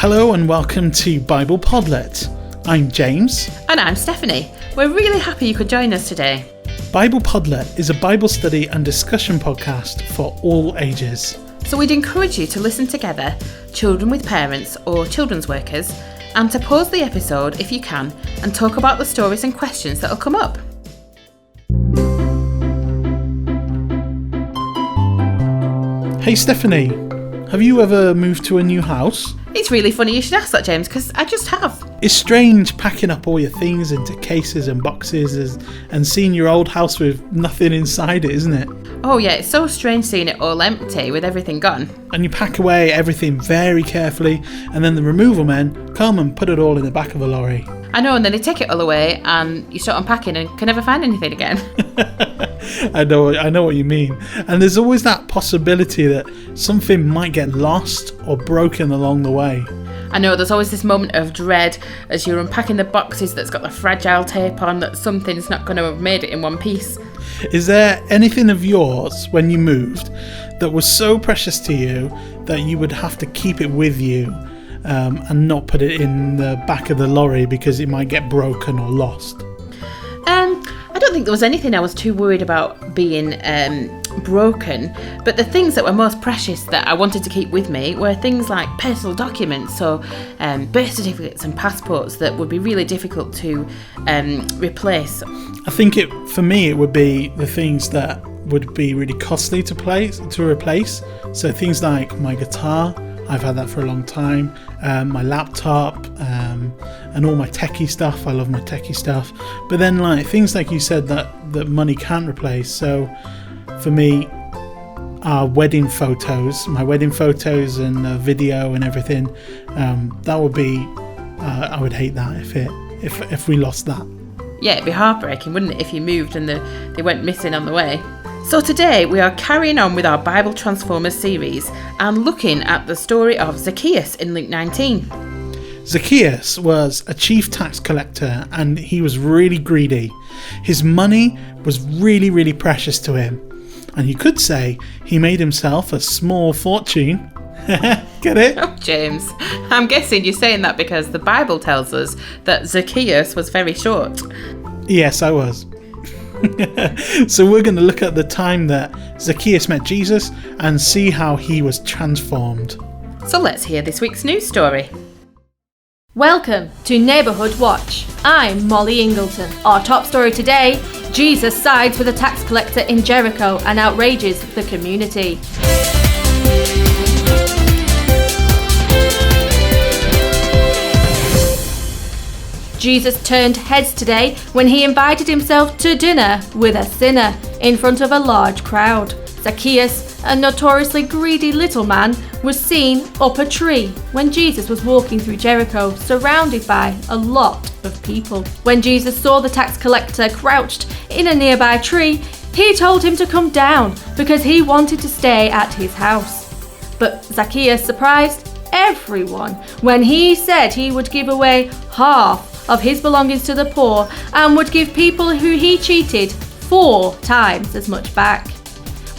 Hello and welcome to Bible Podlet. I'm James. And I'm Stephanie. We're really happy you could join us today. Bible Podlet is a Bible study and discussion podcast for all ages. So we'd encourage you to listen together, children with parents or children's workers, and to pause the episode if you can and talk about the stories and questions that will come up. Hey Stephanie, have you ever moved to a new house? It's really funny you should ask that, James, because I just have. It's strange packing up all your things into cases and boxes and seeing your old house with nothing inside it, isn't it? Oh yeah, it's so strange seeing it all empty with everything gone. And you pack away everything very carefully and then the removal men come and put it all in the back of a lorry. I know, and then they take it all away and you start unpacking and can never find anything again. I know what you mean. And there's always that possibility that something might get lost or broken along the way. I know, there's always this moment of dread as you're unpacking the boxes that's got the fragile tape on that something's not going to have made it in one piece. Is there anything of yours when you moved that was so precious to you that you would have to keep it with you and not put it in the back of the lorry because it might get broken or lost? I don't think there was anything I was too worried about being broken, but the things that were most precious that I wanted to keep with me were things like personal documents, so birth certificates and passports that would be really difficult to replace. I think for me it would be the things that would be really costly to replace. So things like my guitar, I've had that for a long time, my laptop, and all my techie stuff. I love my techie stuff. But then like things like you said that money can't replace. So for me, my wedding photos and video and everything, that would be, I would hate that if we lost that. Yeah, it'd be heartbreaking, wouldn't it, if you moved and they went missing on the way. So today we are carrying on with our Bible Transformers series and looking at the story of Zacchaeus in Luke 19. Zacchaeus was a chief tax collector and he was really greedy. His money was really, really precious to him. And you could say he made himself a small fortune. Get it? Oh, James, I'm guessing you're saying that because the Bible tells us that Zacchaeus was very short. Yes, I was. So we're going to look at the time that Zacchaeus met Jesus and see how he was transformed. So let's hear this week's news story. Welcome to Neighbourhood Watch. I'm Molly Ingleton. Our top story today, Jesus sides with a tax collector in Jericho and outrages the community. Jesus turned heads today when he invited himself to dinner with a sinner in front of a large crowd. Zacchaeus, a notoriously greedy little man, was seen up a tree when Jesus was walking through Jericho, surrounded by a lot of people. When Jesus saw the tax collector crouched in a nearby tree, he told him to come down because he wanted to stay at his house. But Zacchaeus surprised everyone when he said he would give away half of his belongings to the poor and would give people who he cheated 4 times as much back.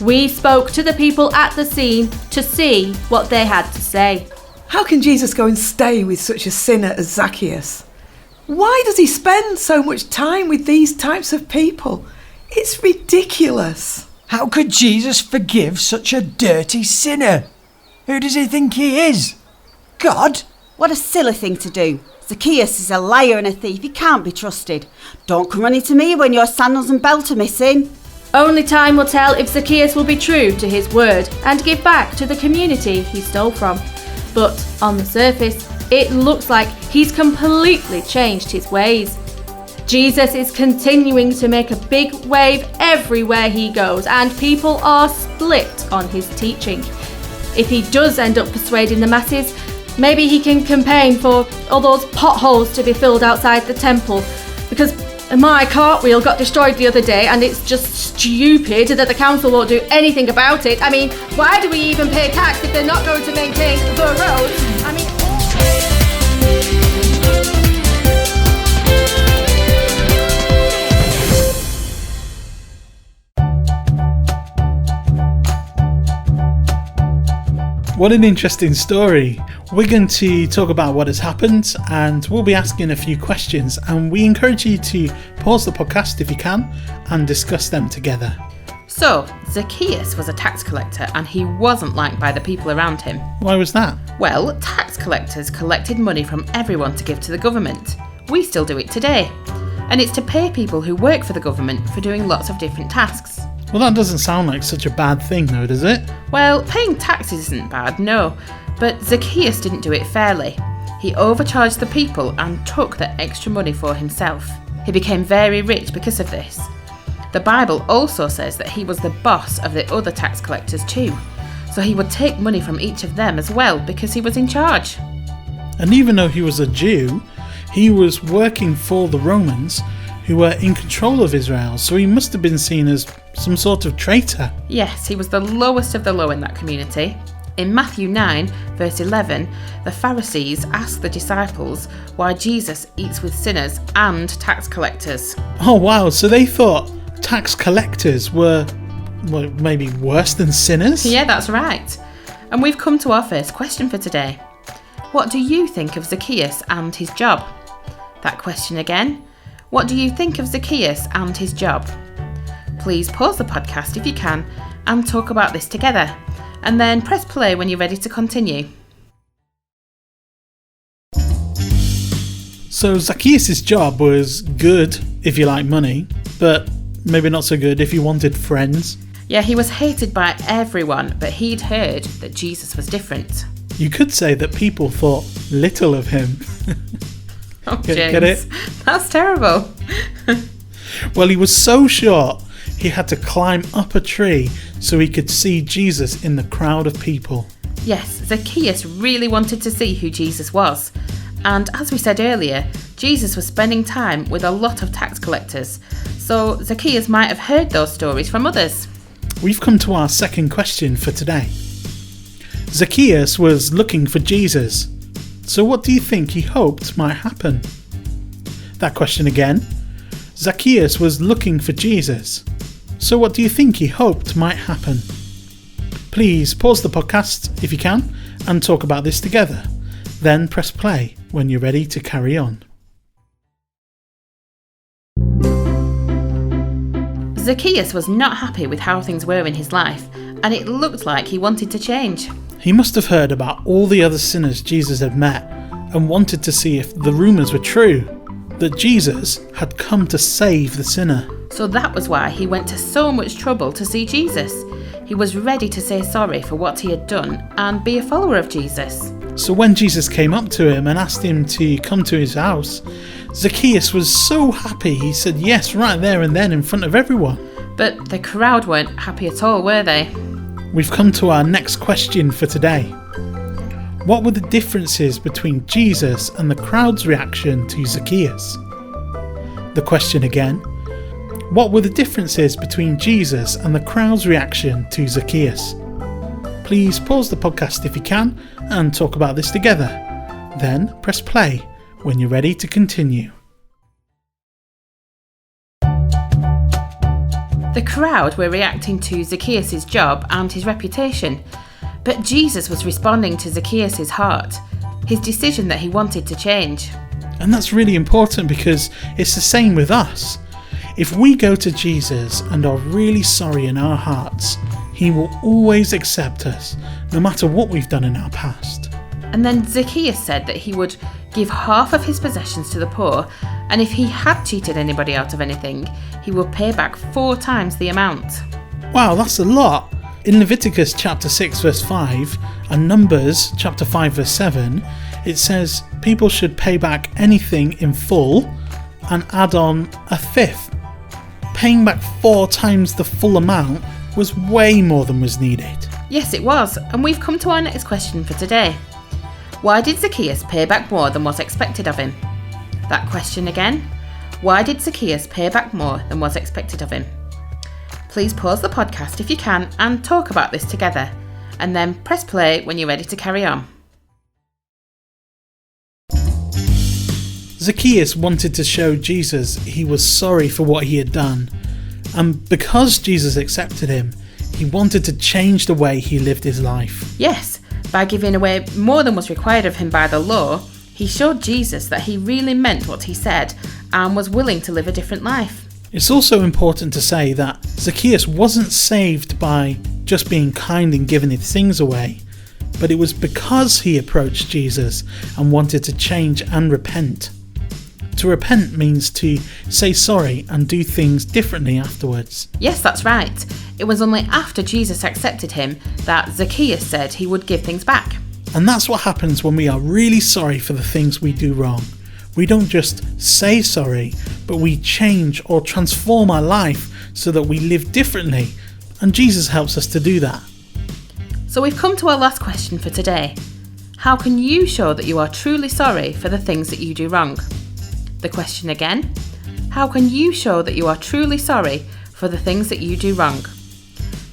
We spoke to the people at the scene to see what they had to say. How can Jesus go and stay with such a sinner as Zacchaeus? Why does he spend so much time with these types of people? It's ridiculous. How could Jesus forgive such a dirty sinner? Who does he think he is? God? What a silly thing to do. Zacchaeus is a liar and a thief. He can't be trusted. Don't come running to me when your sandals and belt are missing. Only time will tell if Zacchaeus will be true to his word and give back to the community he stole from. But on the surface, it looks like he's completely changed his ways. Jesus is continuing to make a big wave everywhere he goes, and people are split on his teaching. If he does end up persuading the masses, maybe he can campaign for all those potholes to be filled outside the temple, because my cartwheel got destroyed the other day and it's just stupid that the council won't do anything about it. I mean, why do we even pay tax if they're not going to maintain the roads? I mean... What an interesting story. We're going to talk about what has happened and we'll be asking a few questions, and we encourage you to pause the podcast if you can and discuss them together. So, Zacchaeus was a tax collector and he wasn't liked by the people around him. Why was that? Well, tax collectors collected money from everyone to give to the government. We still do it today. And it's to pay people who work for the government for doing lots of different tasks. Well, that doesn't sound like such a bad thing though, does it? Well, paying taxes isn't bad, no. But Zacchaeus didn't do it fairly. He overcharged the people and took the extra money for himself. He became very rich because of this. The Bible also says that he was the boss of the other tax collectors too. So he would take money from each of them as well because he was in charge. And even though he was a Jew, he was working for the Romans who were in control of Israel, so he must have been seen as some sort of traitor. Yes, he was the lowest of the low in that community. In Matthew 9, verse 11, the Pharisees asked the disciples why Jesus eats with sinners and tax collectors. Oh wow, so they thought tax collectors were maybe worse than sinners? Yeah, that's right. And we've come to our first question for today. What do you think of Zacchaeus and his job? That question again. What do you think of Zacchaeus and his job? Please pause the podcast if you can and talk about this together, and then press play when you're ready to continue. So Zacchaeus' job was good if you like money, but maybe not so good if you wanted friends. Yeah, he was hated by everyone, but he'd heard that Jesus was different. You could say that people thought little of him. Oh, Get James, it? That's terrible. Well, he was so short, he had to climb up a tree so he could see Jesus in the crowd of people. Yes, Zacchaeus really wanted to see who Jesus was. And as we said earlier, Jesus was spending time with a lot of tax collectors. So Zacchaeus might have heard those stories from others. We've come to our second question for today. Zacchaeus was looking for Jesus. So what do you think he hoped might happen? That question again. Zacchaeus was looking for Jesus. So what do you think he hoped might happen? Please pause the podcast if you can and talk about this together. Then press play when you're ready to carry on. Zacchaeus was not happy with how things were in his life, and it looked like he wanted to change. He must have heard about all the other sinners Jesus had met and wanted to see if the rumours were true, that Jesus had come to save the sinner. So that was why he went to so much trouble to see Jesus. He was ready to say sorry for what he had done and be a follower of Jesus. So when Jesus came up to him and asked him to come to his house, Zacchaeus was so happy he said yes right there and then in front of everyone. But the crowd weren't happy at all, were they? We've come to our next question for today. What were the differences between Jesus and the crowd's reaction to Zacchaeus? The question again. What were the differences between Jesus and the crowd's reaction to Zacchaeus? Please pause the podcast if you can and talk about this together. Then press play when you're ready to continue. The crowd were reacting to Zacchaeus' job and his reputation, but Jesus was responding to Zacchaeus' heart, his decision that he wanted to change. And that's really important because it's the same with us. If we go to Jesus and are really sorry in our hearts, he will always accept us, no matter what we've done in our past. And then Zacchaeus said that he would give half of his possessions to the poor, and if he had cheated anybody out of anything, he would pay back 4 times the amount. Wow, that's a lot. In Leviticus chapter 6 verse 5 and Numbers chapter 5 verse 7, it says people should pay back anything in full and add on a fifth. Paying back 4 times the full amount was way more than was needed. Yes, it was, and we've come to our next question for today. Why did Zacchaeus pay back more than was expected of him? That question again. Why did Zacchaeus pay back more than was expected of him? Please pause the podcast if you can and talk about this together, and then press play when you're ready to carry on. Zacchaeus wanted to show Jesus he was sorry for what he had done, and because Jesus accepted him, he wanted to change the way he lived his life. Yes, By giving away more than was required of him by the law, he showed Jesus that he really meant what he said and was willing to live a different life. It's also important to say that Zacchaeus wasn't saved by just being kind and giving his things away, but it was because he approached Jesus and wanted to change and repent. To repent means to say sorry and do things differently afterwards. Yes, that's right. It was only after Jesus accepted him that Zacchaeus said he would give things back. And that's what happens when we are really sorry for the things we do wrong. We don't just say sorry, but we change or transform our life so that we live differently. And Jesus helps us to do that. So we've come to our last question for today. How can you show that you are truly sorry for the things that you do wrong? The question again, how can you show that you are truly sorry for the things that you do wrong?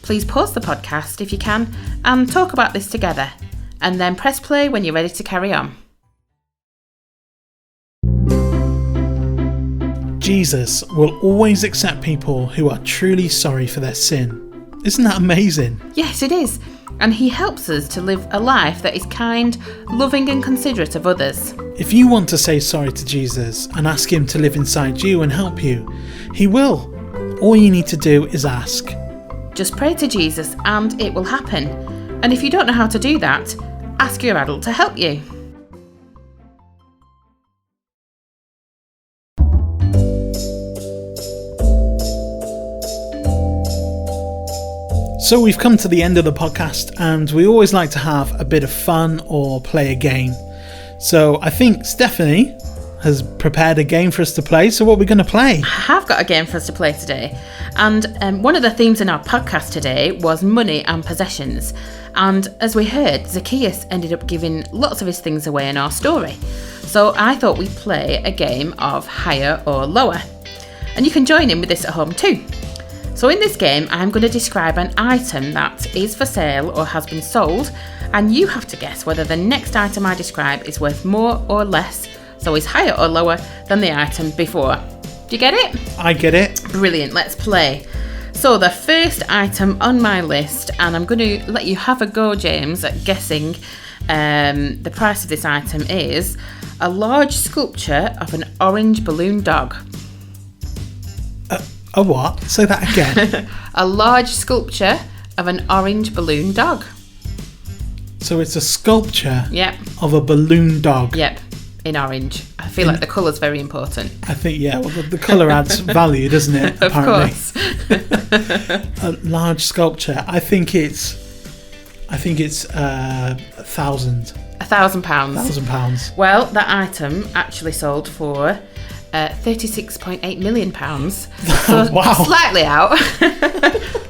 Please pause the podcast if you can and talk about this together, and then press play when you're ready to carry on. Jesus will always accept people who are truly sorry for their sin. Isn't that amazing? Yes, it is. And he helps us to live a life that is kind, loving and considerate of others. If you want to say sorry to Jesus and ask him to live inside you and help you, he will. All you need to do is ask. Just pray to Jesus and it will happen. And if you don't know how to do that, ask your adult to help you. So we've come to the end of the podcast, and we always like to have a bit of fun or play a game. So I think Stephanie has prepared a game for us to play. So what are we going to play? I have got a game for us to play today. And one of the themes in our podcast today was money and possessions. And as we heard, Zacchaeus ended up giving lots of his things away in our story. So I thought we'd play a game of higher or lower. And you can join in with this at home too. So in this game, I'm going to describe an item that is for sale or has been sold, and you have to guess whether the next item I describe is worth more or less, so is higher or lower than the item before. Do you get it? I get it. Brilliant, let's play. So the first item on my list, and I'm going to let you have a go, James, at guessing the price of this item, is a large sculpture of an orange balloon dog. A what? Say that again. A large sculpture of an orange balloon dog. So it's a sculpture Yep, of a balloon dog. yep, in orange. I feel like the colour's very important. I think, yeah, well, the colour adds value, doesn't it? Of Apparently. course. A large sculpture. I think it's £1,000. £1,000. Well, that item actually sold for £36.8 million. So Wow. slightly out.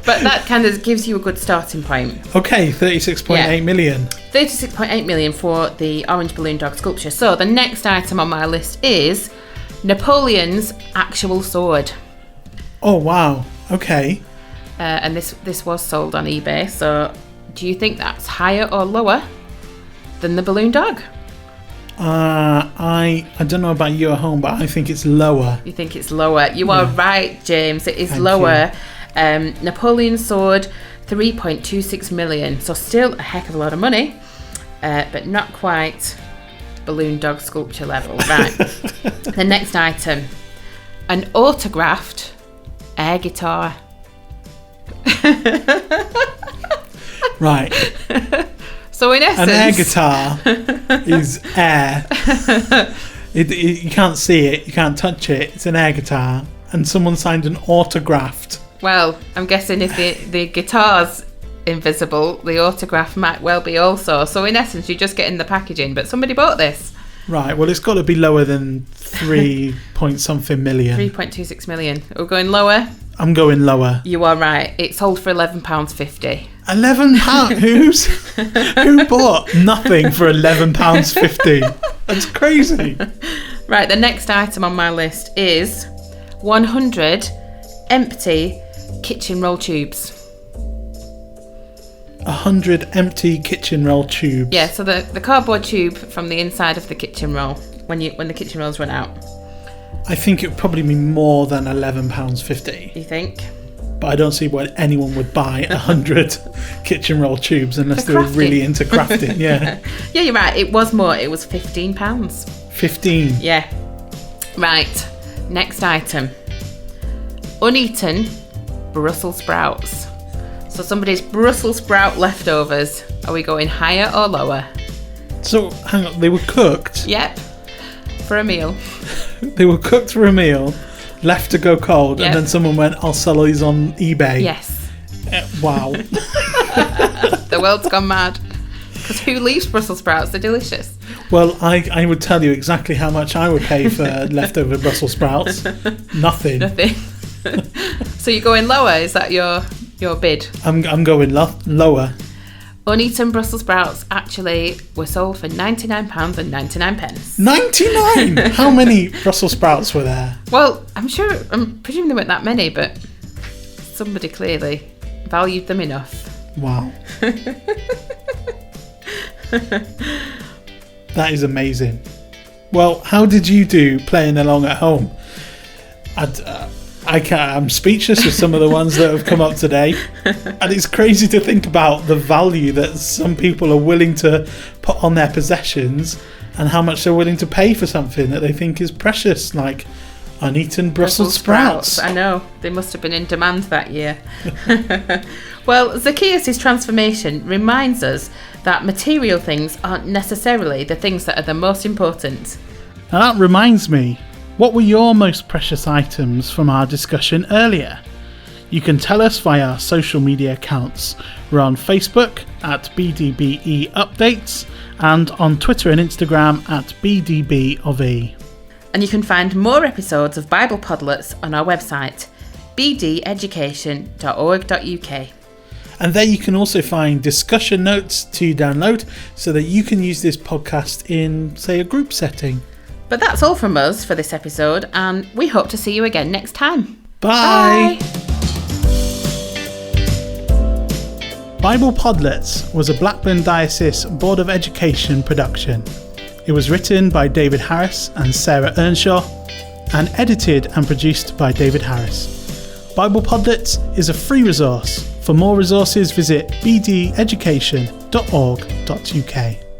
But that kind of gives you a good starting point. Okay, 36.8 million. 36.8 million for the orange balloon dog sculpture. So the next item on my list is Napoleon's actual sword. Oh, wow. Okay. And this was sold on eBay. So do you think that's higher or lower than the balloon dog? I don't know about you at home, but I think it's lower. You think it's lower? You are right, James. It is Thank lower. Napoleon's sword, 3.26 million. So still a heck of a lot of money, but not quite balloon dog sculpture level. Right. The next item, an autographed air guitar. Right. So in essence, An air guitar is air. You can't see it, you can't touch it. It's an air guitar, and someone signed an autographed. well, I'm guessing if the guitar's invisible, the autograph might well be also. So in essence, you're just getting the packaging, but somebody bought this. Right. Well, it's got to be lower than 3 point something million. 3.26 million. We're going lower. I'm going lower. You are right. It sold for £11.50. £11? Who bought nothing for £11.50? That's crazy. Right, the next item on my list is 100 empty kitchen roll tubes. 100 empty kitchen roll tubes. Yeah, so the cardboard tube from the inside of the kitchen roll when the kitchen rolls run out. I think it would probably be more than £11.50. You think? but I don't see why anyone would buy 100 kitchen roll tubes unless For they were crafting. really into crafting. Yeah. Yeah, you're right. It was more. It was £15. 15. Yeah. Right. Next item. Uneaten Brussels sprouts. So somebody's Brussels sprout leftovers. Are we going higher or lower? So, hang on, they were cooked. Yep. For a meal. They were cooked for a meal, left to go cold, Yep. and then someone went, I'll sell these on eBay. Yes. Wow. The world's gone mad. Because who leaves Brussels sprouts? They're delicious. Well, I would tell you exactly how much I would pay for leftover Brussels sprouts. Nothing. Nothing. So you're going lower? Is that your bid? I'm going lower. Uneaten Brussels sprouts actually were sold for £99.99. 99! How many Brussels sprouts were there? Well, I'm presuming there weren't that many, but somebody clearly valued them enough. Wow. That is amazing. Well, how did you do playing along at home? I'm speechless with some of the ones that have come up today. And it's crazy to think about the value that some people are willing to put on their possessions and how much they're willing to pay for something that they think is precious, like uneaten Brussels sprouts. I know. They must have been in demand that year. Well, Zacchaeus' transformation reminds us that material things aren't necessarily the things that are the most important. Now that reminds me, what were your most precious items from our discussion earlier? You can tell us via our social media accounts. We're on Facebook at BDBE Updates and on Twitter and Instagram at BDBofE. And you can find more episodes of Bible Podlets on our website, bdeducation.org.uk. And there you can also find discussion notes to download so that you can use this podcast in, say, a group setting. But that's all from us for this episode, and we hope to see you again next time. Bye! Bible Podlets was a Blackburn Diocese Board of Education production. It was written by David Harris and Sarah Earnshaw and edited and produced by David Harris. Bible Podlets is a free resource. For more resources, visit bdeducation.org.uk.